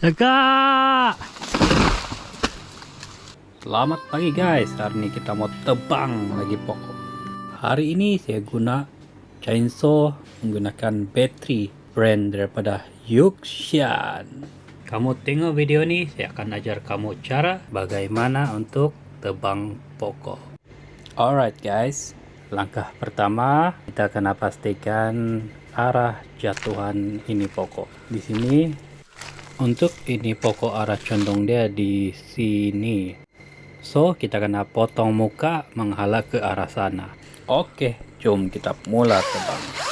Kak! Selamat pagi guys, hari ini kita mau tebang lagi pokok. Hari ini saya guna chainsaw menggunakan battery brand daripada youxian. Kamu tengok video ini, saya akan ajar kamu cara bagaimana untuk tebang pokok. Alright guys, langkah pertama kita akan pastikan arah jatuhan ini pokok. Di sini untuk ini pokok arah condong dia di sini. So, kita kena potong muka menghadap ke arah sana. Oke, jom kita mulai tebang.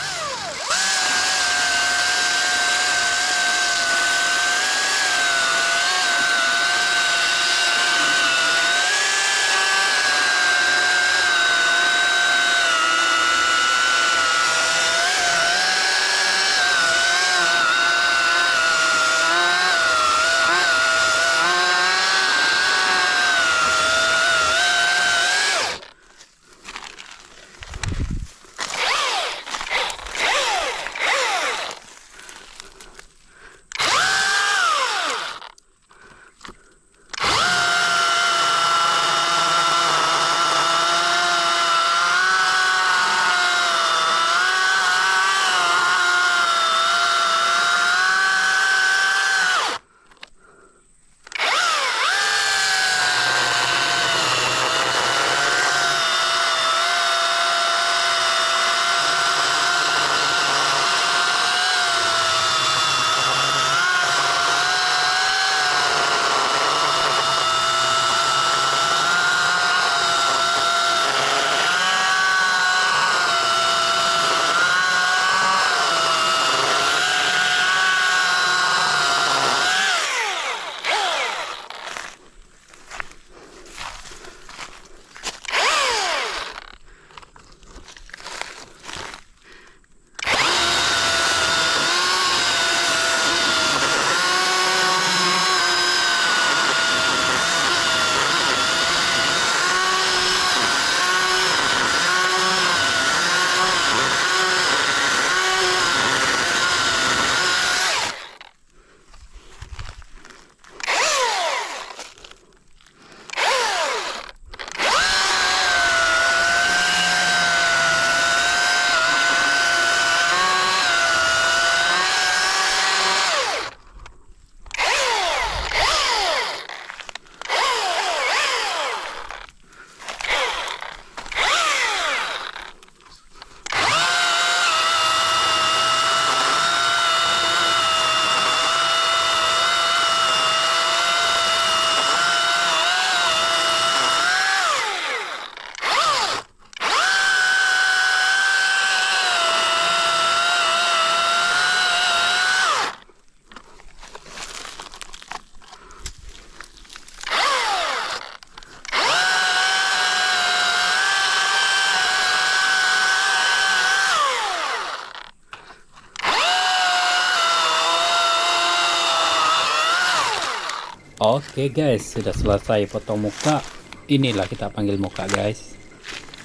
Oke guys, sudah selesai potong muka. Inilah kita panggil muka guys.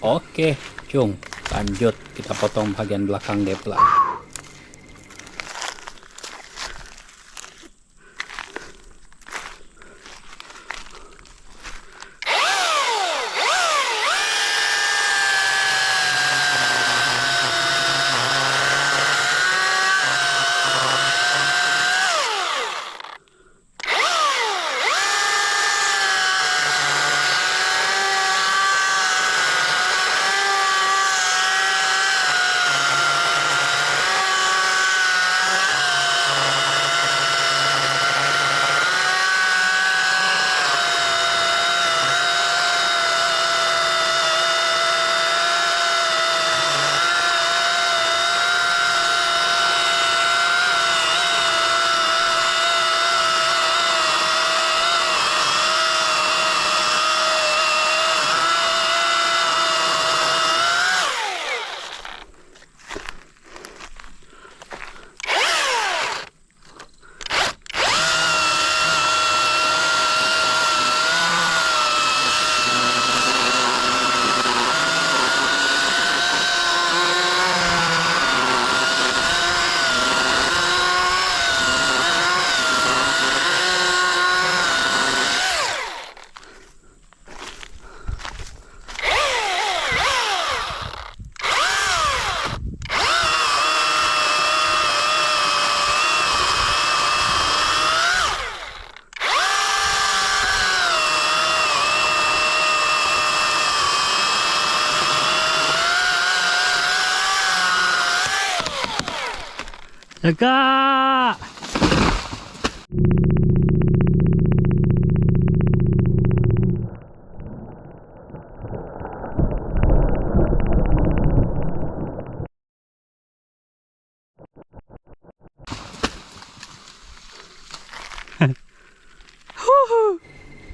Oke, jom lanjut kita potong bagian belakang dia pula. Kakak!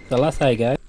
Selesai guys.